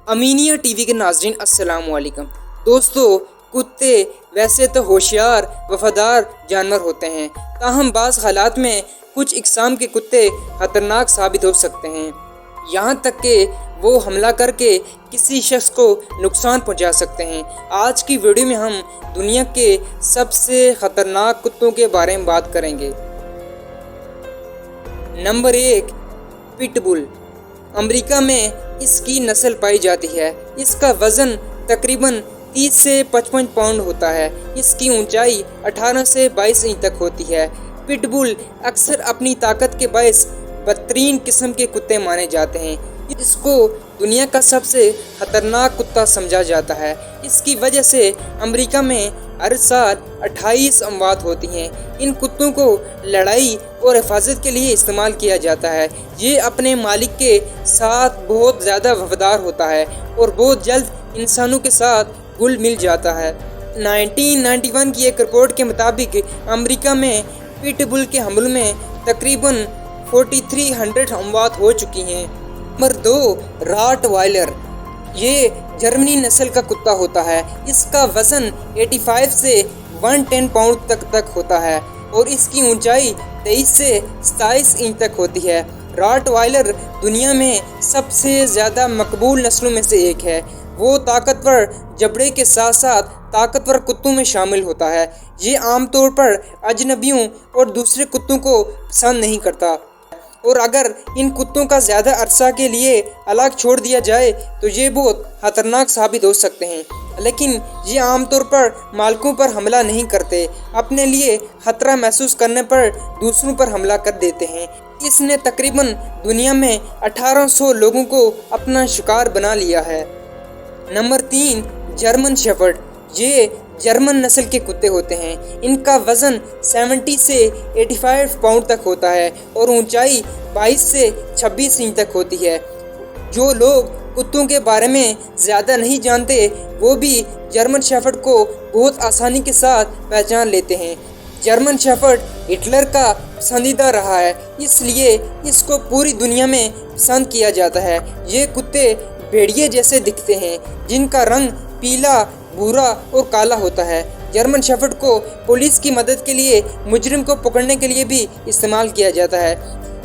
Anaemia TV के नाज़रीन अस्सलाम वालेकुम। दोस्तों, कुत्ते वैसे तो होशियार वफादार जानवर होते हैं, ताहम बाज़ हालात में कुछ इक़साम के कुत्ते ख़तरनाक साबित हो सकते हैं, यहाँ तक कि वो हमला करके किसी शख्स को नुकसान पहुँचा सकते हैं। आज की वीडियो में हम दुनिया के सबसे ख़तरनाक कुत्तों के बारे में बात करेंगे। Number 1, pitbull. अमेरिका में इसकी नस्ल पाई जाती है। इसका वज़न तकरीबन 30 से 55 पाउंड होता है। इसकी ऊंचाई 18 से 22 इंच तक होती है। पिटबुल अक्सर अपनी ताकत के बायस बदतरीन किस्म के कुत्ते माने जाते हैं। इसको दुनिया का सबसे ख़तरनाक कुत्ता समझा जाता है। इसकी वजह से अमेरिका में हर साल 28 अमवात होती हैं। इन कुत्तों को लड़ाई और हिफाजत के लिए इस्तेमाल किया जाता है। ये अपने मालिक के साथ बहुत ज़्यादा वफादार होता है और बहुत जल्द इंसानों के साथ घुल मिल जाता है। 1991 की एक रिपोर्ट के मुताबिक अमेरिका में पिटबुल के हमलों में तकरीबन 4300 अमवात हो चुकी हैं। Number 2, Rottweiler. ये जर्मनी नस्ल का कुत्ता होता है। इसका वज़न 85 से 110 पाउंड तक होता है और इसकी ऊंचाई 23 से 27 इंच तक होती है। रॉटवाइलर दुनिया में सबसे ज़्यादा मकबूल नस्लों में से एक है। वो ताकतवर जबड़े के साथ साथ ताकतवर कुत्तों में शामिल होता है। ये आमतौर पर अजनबियों और दूसरे कुत्तों को पसंद नहीं करता और अगर इन कुत्तों का ज़्यादा अरसा के लिए अलग छोड़ दिया जाए तो ये बहुत ख़तरनाक साबित हो सकते हैं। लेकिन ये आमतौर पर मालिकों पर हमला नहीं करते, अपने लिए ख़तरा महसूस करने पर दूसरों पर हमला कर देते हैं। इसने तकरीबन दुनिया में 1800 लोगों को अपना शिकार बना लिया है। Number 3, German shepherd. ये जर्मन नस्ल के कुत्ते होते हैं। इनका वज़न 70 से 85 पाउंड तक होता है और ऊंचाई 22 से 26 इंच तक होती है। जो लोग कुत्तों के बारे में ज़्यादा नहीं जानते वो भी जर्मन शेफर्ड को बहुत आसानी के साथ पहचान लेते हैं। जर्मन शेफर्ड हिटलर का पसंदीदा रहा है, इसलिए इसको पूरी दुनिया में पसंद किया जाता है। ये कुत्ते भेड़िए जैसे दिखते हैं, जिनका रंग पीला, भूरा और काला होता है। जर्मन शेफर्ड को पुलिस की मदद के लिए मुजरिम को पकड़ने के लिए भी इस्तेमाल किया जाता है।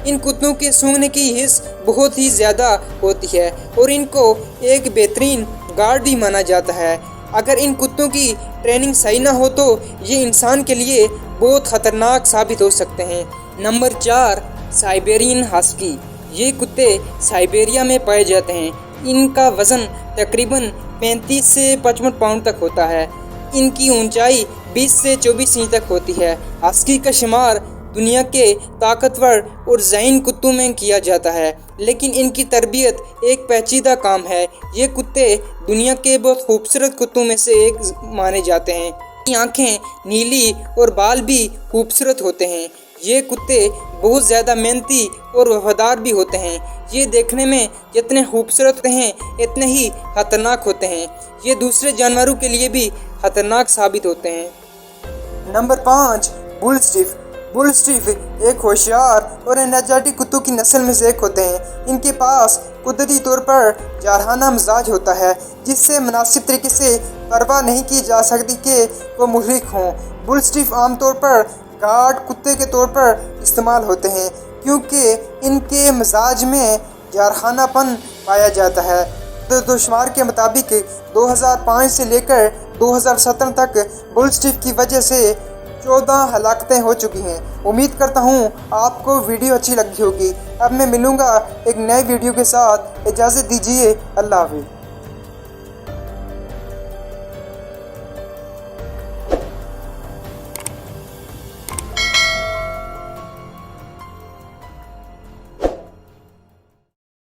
इन कुत्तों के सूंघने की हिस्स बहुत ही ज़्यादा होती है और इनको एक बेहतरीन गार्ड भी माना जाता है। अगर इन कुत्तों की ट्रेनिंग सही ना हो तो ये इंसान के लिए बहुत ख़तरनाक साबित हो सकते हैं। Number 4, Siberian husky. ये कुत्ते साइबेरिया में पाए जाते हैं। इनका वज़न तकरीबन 35 से 55 पाउंड तक होता है। इनकी ऊंचाई 20 से 24 इंच तक होती है। हस्की का शुमार दुनिया के ताकतवर और ज़हीन कुत्तों में किया जाता है, लेकिन इनकी तरबियत एक पेचीदा काम है। ये कुत्ते दुनिया के बहुत खूबसूरत कुत्तों में से एक माने जाते हैं। इनकी आँखें नीली और बाल भी खूबसूरत होते हैं। ये कुत्ते बहुत ज़्यादा मेहनती और वफादार भी होते हैं। ये देखने में जितने खूबसूरत होते हैं इतने ही ख़तरनाक होते हैं। ये दूसरे जानवरों के लिए भी ख़तरनाक साबित होते हैं। Number 5, bull stiff. Bull stiff एक होशियार और एनर्जेटिक कुत्तों की नस्ल में से एक होते हैं। इनके पास कुदरती तौर पर जारहाना मिजाज होता है, जिससे मुनासिब तरीके से परवाह नहीं की जा सकती कि वो मुहलिक हों। बुल स्टिफ आमतौर पर गार्ड कुत्ते के तौर पर इस्तेमाल होते हैं, क्योंकि इनके मिजाज में जारहानापन पाया जाता है। तो शुमार के मुताबिक 2005 से लेकर 2017 तक बुल स्टिफ की वजह से 14 हलाकतें हो चुकी हैं। उम्मीद करता हूँ आपको वीडियो अच्छी लगी होगी। अब मैं मिलूँगा एक नए वीडियो के साथ। इजाज़त दीजिए। अल्लाह हाफ़िज़।